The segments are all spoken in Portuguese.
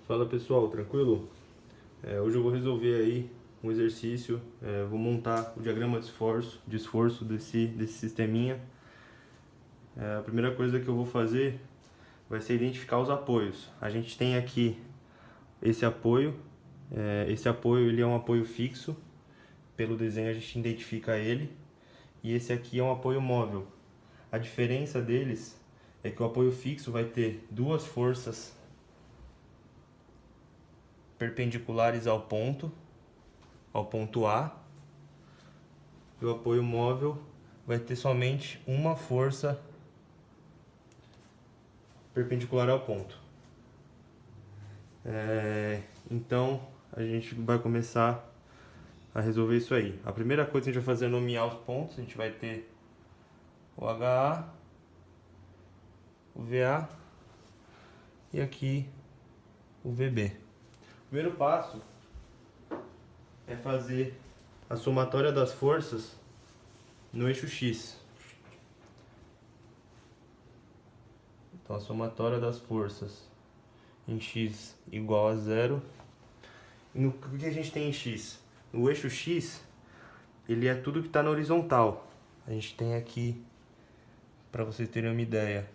Fala pessoal, tranquilo? Hoje eu vou resolver aí um exercício, vou montar o diagrama de esforço desse sisteminha. A primeira coisa que eu vou fazer vai ser identificar os apoios. A gente tem aqui esse apoio ele é um apoio fixo, pelo desenho a gente identifica ele, e esse aqui é um apoio móvel. A diferença deles é que o apoio fixo vai ter duas forças perpendiculares ao ponto A, e o apoio móvel vai ter somente uma força perpendicular ao ponto. Então a gente vai começar a resolver isso aí. A primeira coisa que a gente vai fazer é nomear os pontos. A gente vai ter o HA, o VA e aqui o VB. O primeiro passo é fazer a somatória das forças no eixo X. Então a somatória das forças em X igual a zero. E o que a gente tem em X? No eixo X, ele é tudo que está na horizontal. A gente tem aqui, para vocês terem uma ideia,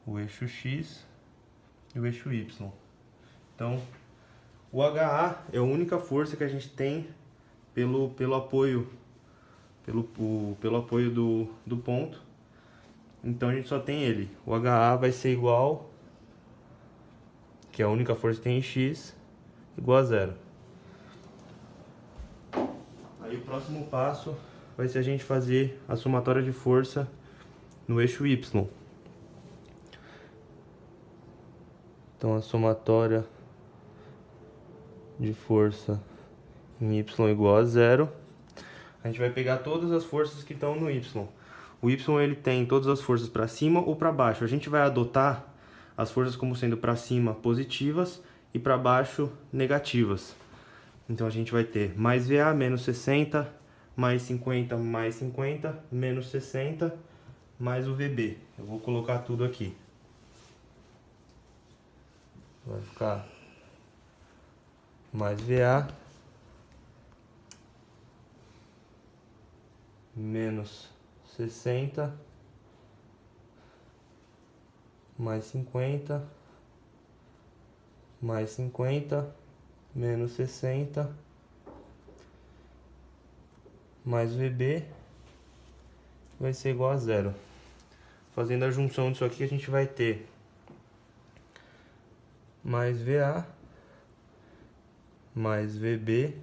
o eixo X e o eixo Y. Então, o HA é a única força que a gente tem pelo apoio do ponto. Então a gente só tem ele. O HA vai ser igual, que é a única força que tem em X, igual a zero. Aí o próximo passo vai ser a gente fazer a somatória de força no eixo Y. Então a somatória de força em Y igual a zero. A gente vai pegar todas as forças que estão no Y. O Y ele tem todas as forças para cima ou para baixo. A gente vai adotar as forças como sendo para cima positivas e para baixo negativas. Então a gente vai ter mais VA menos 60, mais 50 mais 50, menos 60, mais o VB. Eu vou colocar tudo aqui. Vai ficar mais VA menos 60 mais 50 mais 50 menos 60 mais VB vai ser igual a zero. Fazendo a junção disso aqui, a gente vai ter mais VA mais VB,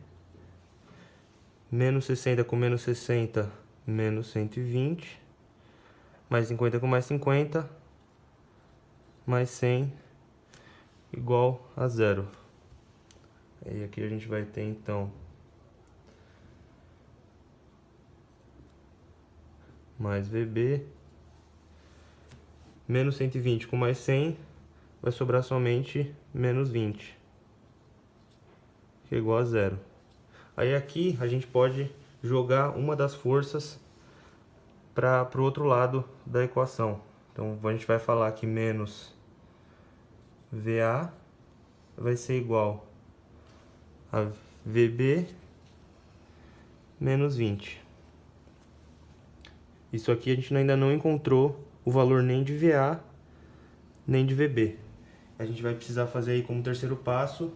menos 60 com menos 60, menos 120, mais 50 com mais 50, mais 100, igual a zero. E aqui a gente vai ter então mais VB, menos 120 com mais 100, vai sobrar somente menos 20, que é igual a zero. Aí aqui a gente pode jogar uma das forças para o outro lado da equação. Então a gente vai falar que menos VA vai ser igual a VB menos 20. Isso aqui a gente ainda não encontrou o valor nem de VA nem de VB. A gente vai precisar fazer aí como terceiro passo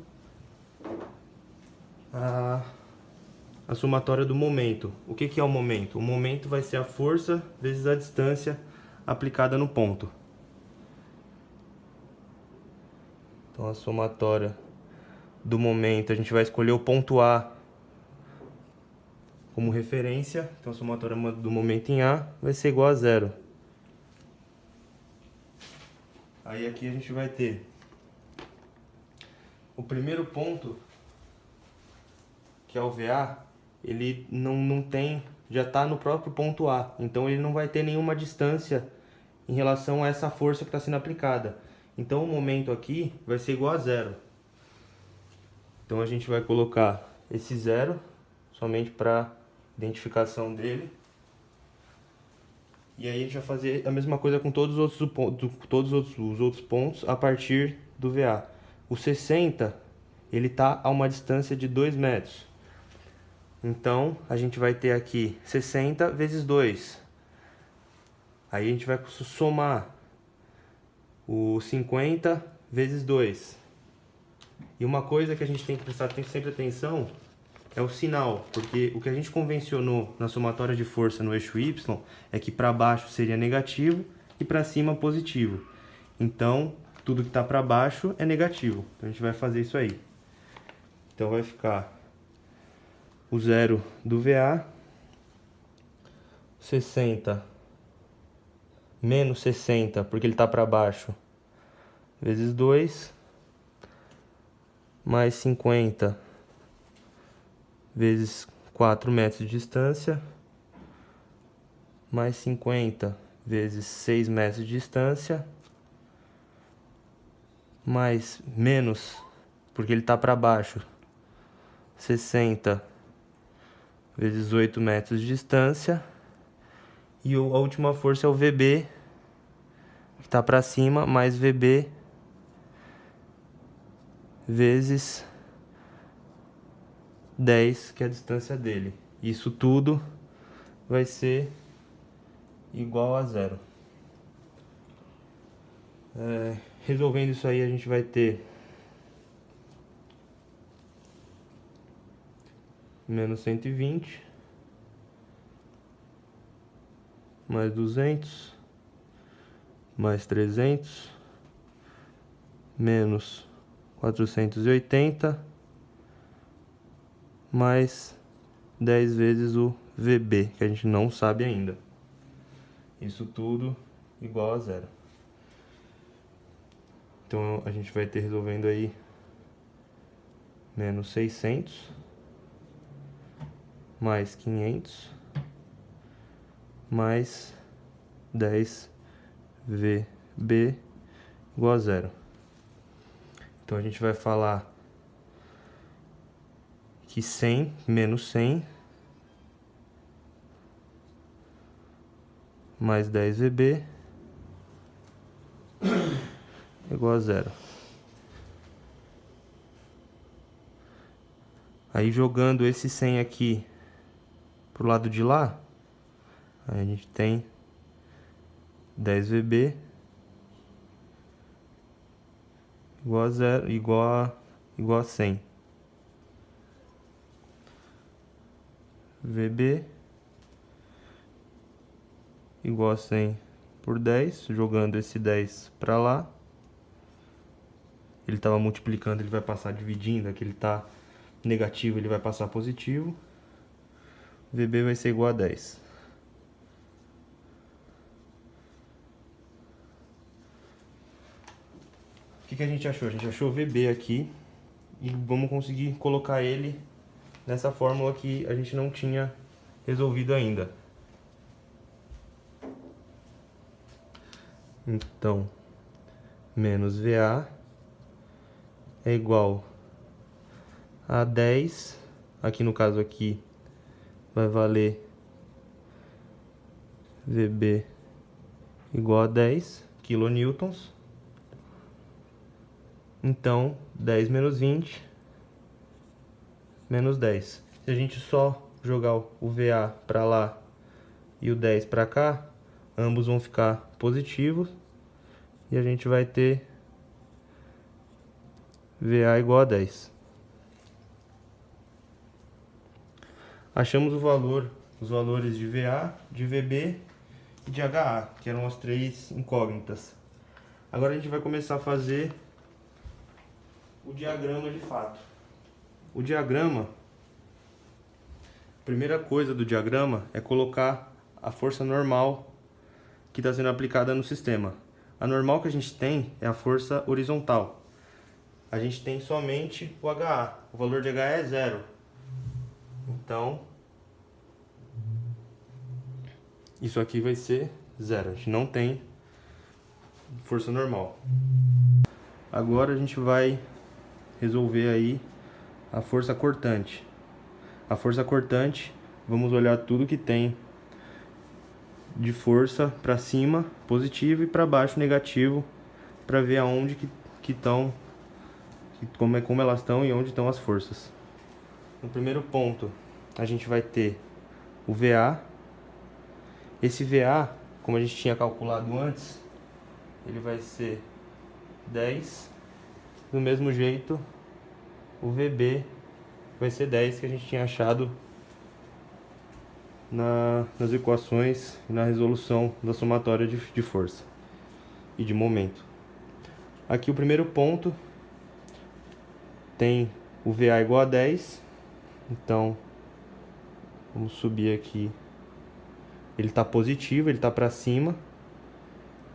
a somatória do momento. O que é o momento? O momento vai ser a força vezes a distância aplicada no ponto. Então a somatória do momento, a gente vai escolher o ponto A como referência. Então a somatória do momento em A vai ser igual a zero. Aí aqui a gente vai ter o primeiro ponto, que é o VA, ele não tem, já está no próprio ponto A, então ele não vai ter nenhuma distância em relação a essa força que está sendo aplicada. Então o momento aqui vai ser igual a zero. Então a gente vai colocar esse zero somente para identificação dele. E aí a gente vai fazer a mesma coisa com todos os outros pontos a partir do VA. O 60, ele está a uma distância de 2 metros. Então, a gente vai ter aqui 60 vezes 2. Aí a gente vai somar o 50 vezes 2. E uma coisa que a gente tem que prestar sempre atenção é o sinal, porque o que a gente convencionou na somatória de força no eixo Y é que para baixo seria negativo e para cima positivo. Então, tudo que está para baixo é negativo. Então, a gente vai fazer isso aí. Então, vai ficar o zero do VA, 60 menos 60, porque ele está para baixo, vezes 2, mais 50 vezes 4 metros de distância, mais 50 vezes 6 metros de distância, mais menos, porque ele está para baixo, 60 vezes 8 metros de distância, e a última força é o VB, que está para cima, mais VB vezes 10, que é a distância dele. Isso tudo vai ser igual a zero. Resolvendo isso aí, a gente vai ter menos 120, mais 200, mais 300, menos 480, mais 10 vezes o VB, que a gente não sabe ainda. Isso tudo igual a zero. Então a gente vai ter resolvendo aí menos 600, mais 500, mais 10 VB igual a zero. Então a gente vai falar que 100 menos 100 mais 10 VB igual a zero. Aí jogando esse 100 aqui pro lado de lá, aí a gente tem 10 VB igual a zero, igual a 100. VB igual a 100 por 10, jogando esse 10 para lá. Ele estava multiplicando, ele vai passar dividindo, aqui ele está negativo, ele vai passar positivo. VB vai ser igual a 10. O que a gente achou? A gente achou o VB aqui e vamos conseguir colocar ele nessa fórmula que a gente não tinha resolvido ainda. Então, menos VA é igual a 10, aqui no caso aqui vai valer VB igual a 10 kN. Então, 10 menos 20, menos 10. Se a gente só jogar o VA para lá e o 10 para cá, ambos vão ficar positivos. E a gente vai ter VA igual a 10. Achamos os valores de VA, de VB e de HA, que eram as três incógnitas. Agora a gente vai começar a fazer o diagrama de fato. O diagrama, a primeira coisa do diagrama é colocar a força normal que está sendo aplicada no sistema. A normal que a gente tem é a força horizontal. A gente tem somente o HA. O valor de HA é 0. Então, isso aqui vai ser 0. A gente não tem força normal. Agora a gente vai resolver aí a força cortante. A força cortante, vamos olhar tudo que tem de força para cima positivo e para baixo negativo, para ver aonde que estão como elas estão e onde estão as forças. No primeiro ponto, a gente vai ter o VA. Esse VA, como a gente tinha calculado antes, ele vai ser 10. Do mesmo jeito, o VB vai ser 10, que a gente tinha achado nas equações e na resolução da somatória de força e de momento. Aqui o primeiro ponto tem o VA igual a 10, então vamos subir aqui. Ele está positivo, ele está para cima,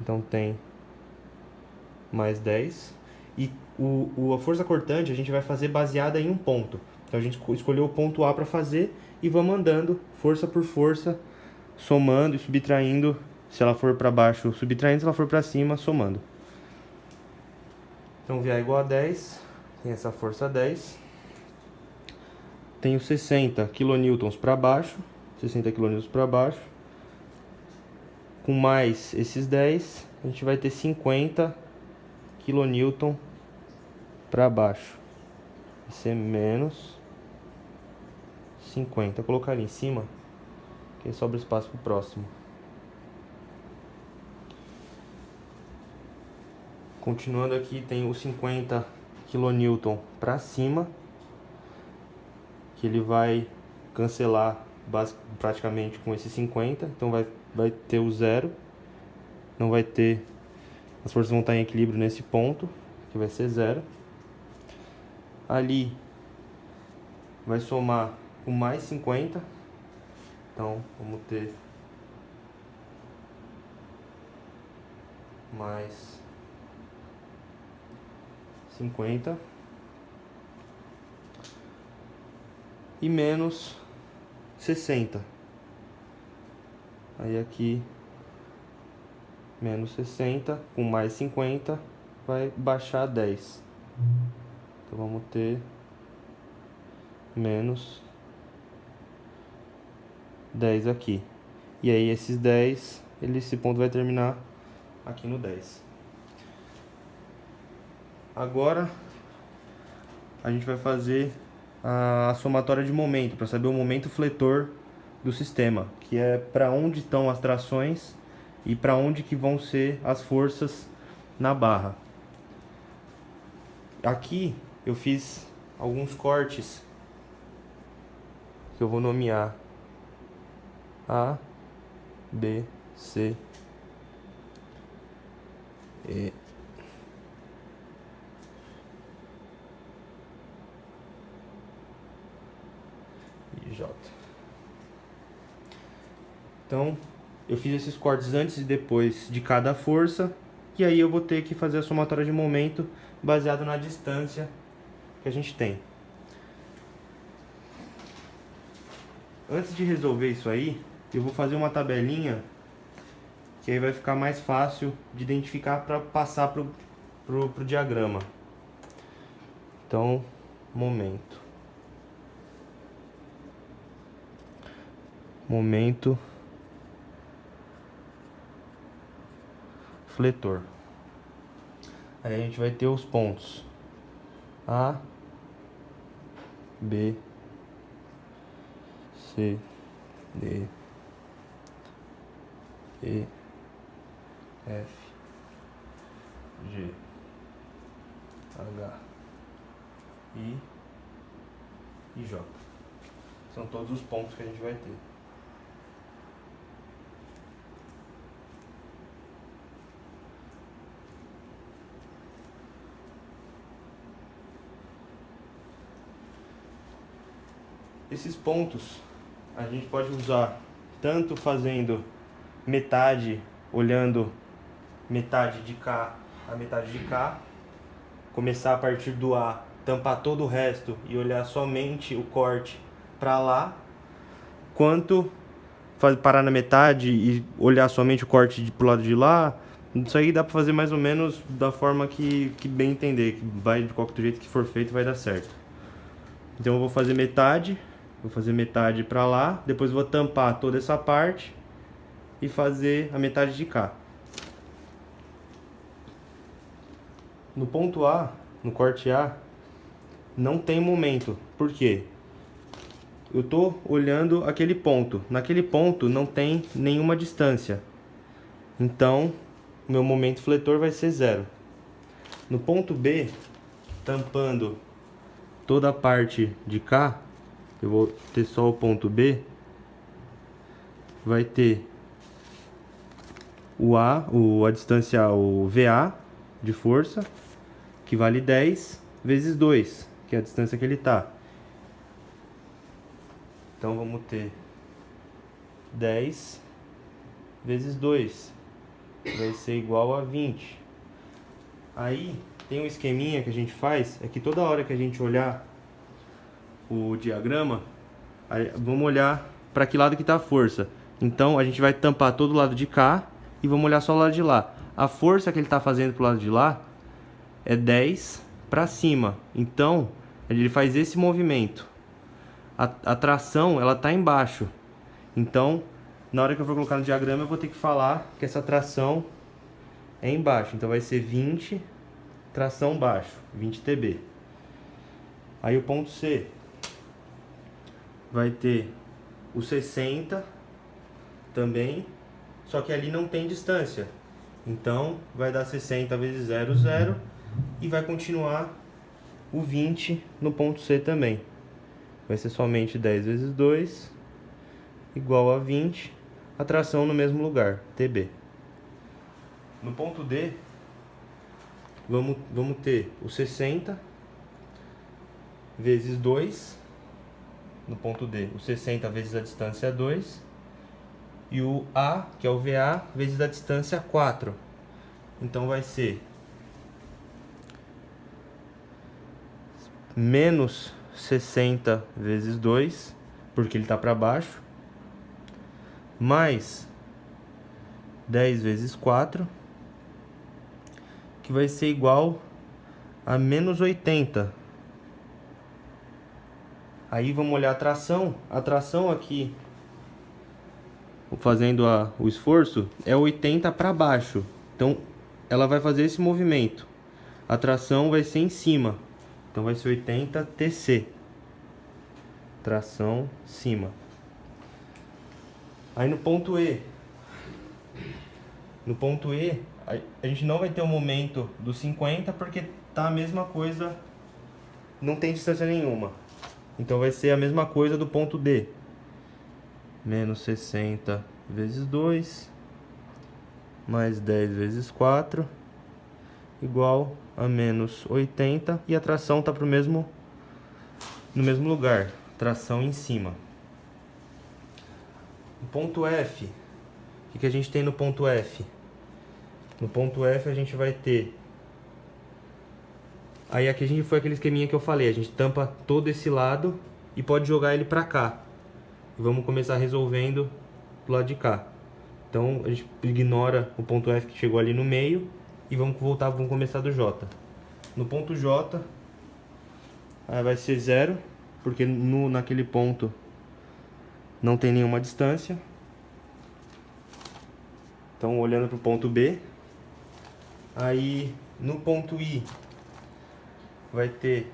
então tem mais 10. E a força cortante a gente vai fazer baseada em um ponto. Então a gente escolheu o ponto A para fazer e vamos andando força por força, somando e subtraindo. Se ela for para baixo, subtraindo; se ela for para cima, somando. Então VA igual a 10, tem essa força 10. Tenho 60 kN para baixo, 60 kN para baixo. Com mais esses 10, a gente vai ter 50 kN para baixo. Vai ser menos 50. Vou colocar ali em cima, que aí sobra espaço para o próximo. Continuando aqui, tem os 50 kN para cima, que ele vai cancelar praticamente com esses 50, então vai ter o zero, não vai ter, as forças vão estar em equilíbrio nesse ponto, que vai ser zero. Ali vai somar com mais 50, então vamos ter mais 50 e menos 60. Aí aqui menos 60 com mais 50 vai baixar 10. Então vamos ter menos 10 aqui. E aí esses 10, esse ponto vai terminar aqui no 10. Agora a gente vai fazer a somatória de momento, para saber o momento fletor do sistema, que é para onde estão as trações e para onde que vão ser as forças na barra. Aqui eu fiz alguns cortes que eu vou nomear A, B, C, E, e J. Então, eu fiz esses cortes antes e depois de cada força, e aí eu vou ter que fazer a somatória de momento baseado na distância que a gente tem. Antes de resolver isso aí, eu vou fazer uma tabelinha que aí vai ficar mais fácil de identificar para passar pro diagrama. Então, momento fletor. Aí a gente vai ter os pontos A, B, C, D, E, F, G, H, I e J. São todos os pontos que a gente vai ter. Esses pontos a gente pode usar tanto fazendo metade, olhando metade de cá a metade de cá, começar a partir do A, tampar todo o resto e olhar somente o corte para lá, quanto parar na metade e olhar somente o corte pro lado de lá. Isso aí dá para fazer mais ou menos da forma que bem entender, que vai de qualquer jeito que for feito vai dar certo. Então eu vou fazer metade para lá, depois vou tampar toda essa parte e fazer a metade de cá. No ponto A, no corte A, não tem momento. Por quê? Eu tô olhando aquele ponto. Naquele ponto não tem nenhuma distância. Então, o meu momento fletor vai ser 0. No ponto B, tampando toda a parte de cá, eu vou ter só o ponto B, vai ter a distância, o VA de força, que vale 10 vezes 2, que é a distância que ele tá. Então vamos ter 10 vezes 2, vai ser igual a 20. Aí tem um esqueminha que a gente faz, é que toda hora que a gente olhar o diagrama, vamos olhar para que lado que está a força. Então a gente vai tampar todo o lado de cá e vamos olhar só o lado de lá. A força que ele está fazendo pro lado de lá é 10 para cima. Então ele faz esse movimento. A tração, ela tá embaixo. Então, na hora que eu for colocar no diagrama, eu vou ter que falar que essa tração é embaixo. Então vai ser 20 tração baixo, 20 TB. Aí o ponto C vai ter o 60 também, só que ali não tem distância. Então vai dar 60 vezes 0, 0, e vai continuar o 20 no ponto C também. Vai ser somente 10 vezes 2, igual a 20, a tração no mesmo lugar, TB. No ponto D, vamos ter o 60 vezes 2, no ponto D, o 60 vezes a distância 2, e o A, que é o VA, vezes a distância 4. Então vai ser menos 60 vezes 2, porque ele está para baixo, mais 10 vezes 4, que vai ser igual a menos 80. Aí vamos olhar a tração. A tração aqui, fazendo o esforço, é 80 para baixo. Então ela vai fazer esse movimento. A tração vai ser em cima. Então vai ser 80 TC. Tração cima. Aí no ponto E. No ponto E, a gente não vai ter o momento dos 50 porque tá a mesma coisa, não tem distância nenhuma. Então vai ser a mesma coisa do ponto D. Menos 60 vezes 2, mais 10 vezes 4, igual a menos 80. E a tração está no mesmo lugar. Tração em cima. O ponto F. O que a gente tem no ponto F? No ponto F a gente vai ter... Aí aqui a gente foi aquele esqueminha que eu falei. A gente tampa todo esse lado e pode jogar ele pra cá. E vamos começar resolvendo do lado de cá. Então a gente ignora o ponto F que chegou ali no meio e vamos começar do J. No ponto J vai ser 0, porque naquele ponto não tem nenhuma distância. Então olhando para o ponto B, aí no ponto I vai ter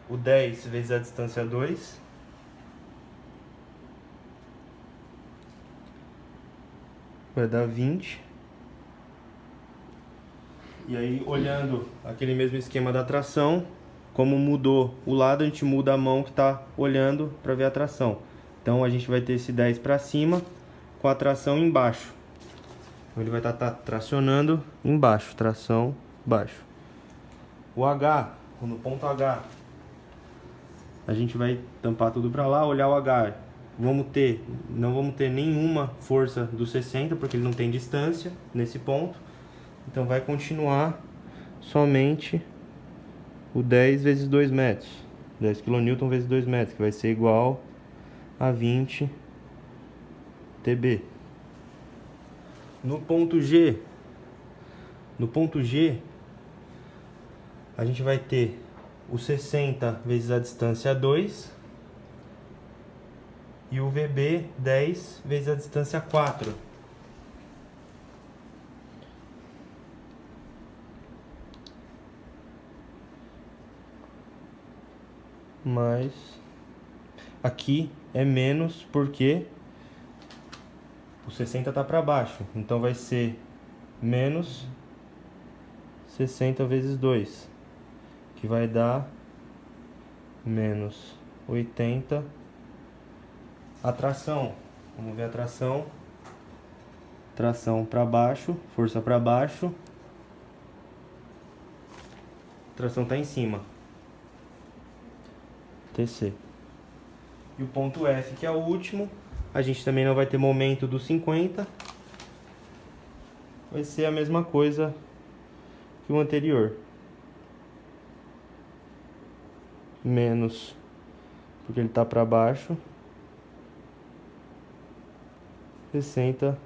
o 10 vezes a distância 2. Vai dar 20. E aí, olhando aquele mesmo esquema da tração, como mudou o lado, a gente muda a mão que está olhando para ver a tração. Então a gente vai ter esse 10 para cima com a tração embaixo. Então, ele vai estar tracionando embaixo, tração baixo. O H, no ponto H, a gente vai tampar tudo para lá, olhar o H. Não vamos ter nenhuma força do 60, porque ele não tem distância nesse ponto. Então vai continuar somente o 10 vezes 2 metros. 10 kN vezes 2 metros, que vai ser igual a 20 TB. No ponto G, a gente vai ter o 60 vezes a distância 2 e o VB 10 vezes a distância 4. mais... Aqui é menos porque o 60 tá para baixo. Então vai ser menos 60 vezes 2, que vai dar menos 80. A tração, vamos ver a tração. Tração para baixo, força para baixo. Tração tá em cima. TC. E o ponto F, que é o último, a gente também não vai ter momento do 50. Vai ser a mesma coisa que o anterior. Menos, porque ele tá para baixo. 60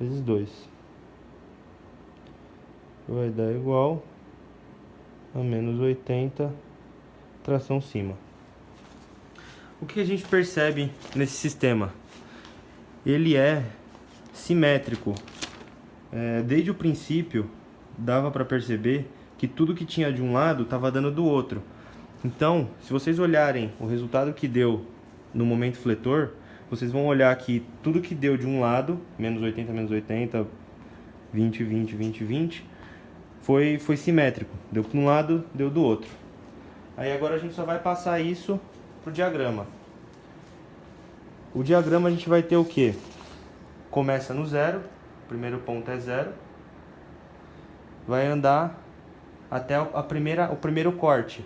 vezes 2. Vai dar igual a menos 80, tração cima. O que a gente percebe nesse sistema? Ele é simétrico. Desde o princípio, dava para perceber que tudo que tinha de um lado estava dando do outro. Então, se vocês olharem o resultado que deu no momento fletor, vocês vão olhar que tudo que deu de um lado, menos 80, 20, 20, 20, 20, foi simétrico. Deu para um lado, deu do outro. Aí agora a gente só vai passar isso pro diagrama. O diagrama a gente vai ter o quê? Começa no zero, o primeiro ponto é 0. Vai andar até o primeiro corte.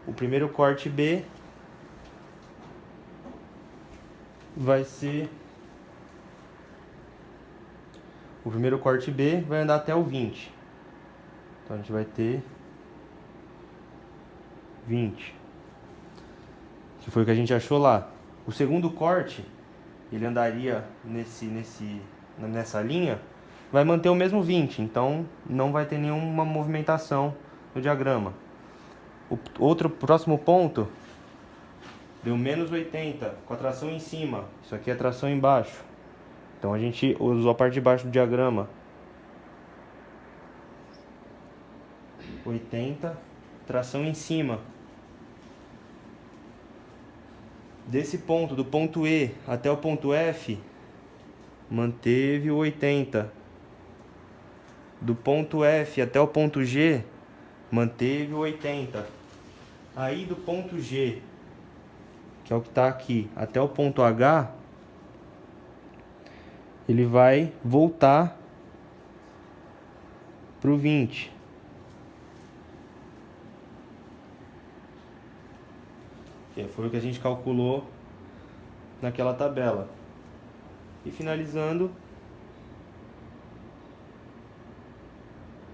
O primeiro corte B vai ser... O primeiro corte B vai andar até o 20. Então a gente vai ter 20. Que foi o que a gente achou lá. O segundo corte, ele andaria nessa linha, vai manter o mesmo 20. Então não vai ter nenhuma movimentação no diagrama. O próximo ponto deu menos 80, com a tração em cima. Isso aqui é tração embaixo. Então a gente usou a parte de baixo do diagrama. 80, tração em cima. Desse ponto, do ponto E até o ponto F, manteve o 80. Do ponto F até o ponto G, manteve o 80. Aí do ponto G, que é o que está aqui, até o ponto H, ele vai voltar para o 20. Que foi o que a gente calculou naquela tabela. E finalizando,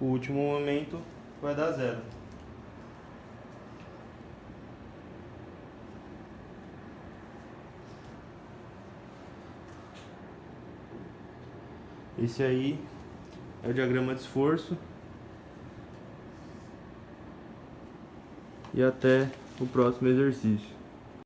o último momento vai dar 0. Esse aí é o diagrama de esforço. E até o próximo exercício.